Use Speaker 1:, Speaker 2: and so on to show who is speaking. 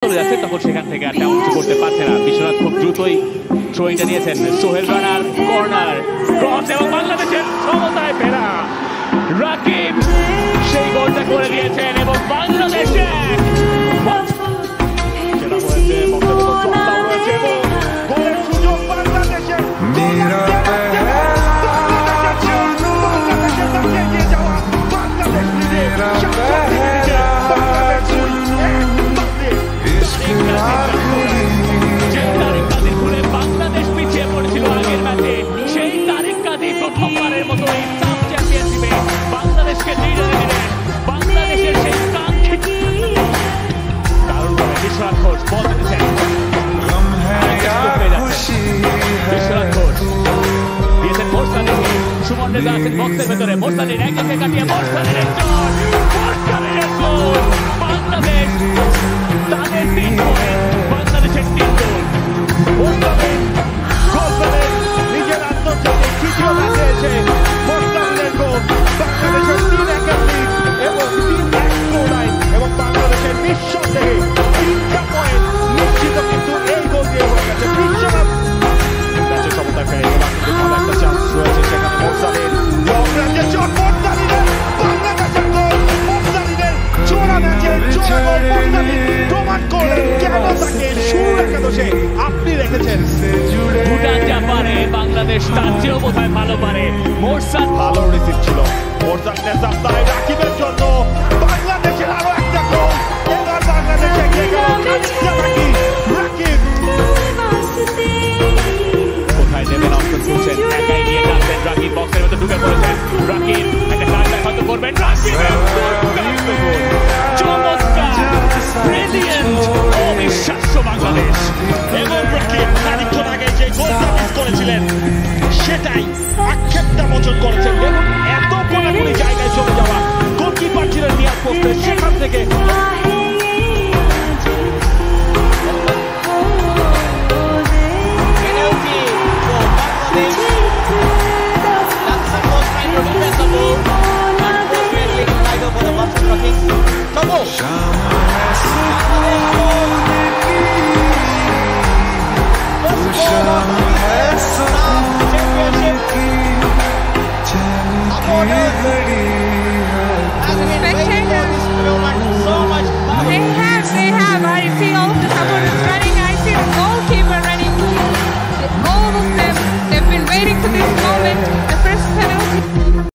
Speaker 1: চলে যাচ্ছে তখন সেখান থেকে আর তেমন কিছু করতে পারছে না। বিশ্বনাথ খুব দ্রুতই থ্রোইংটা নিয়েছেন। সোহেল রানার কর্নার ক্রস এবং বাংলাদেশের সমতায় ফেরা রাকিব সেই গোলটা করে দিয়েছেন এবং বাংলাদেশে বাংলাদেশ পিছিয়ে পড়েছিল আগের ম্যাচে, সেই তারিক কাদির প্রথমবারের মতো এই সাব চ্যাম্পিয়নশিপে বাংলাদেশকে লিডে দিলেন। বাংলাদেশের সেই কাঙ্ক্ষিত দারুণভাবে বিশ্বনাথ ঘোষ বল দিতেছেন। বিশ্বনাথ ঘোষ দিয়েছেন মোরসালিনকে। সুমন রেজা আছেন বক্সের ভেতরে। মোরসালিন একে কাটিয়ে মোরসালিনের গোল। বাংলাদেশ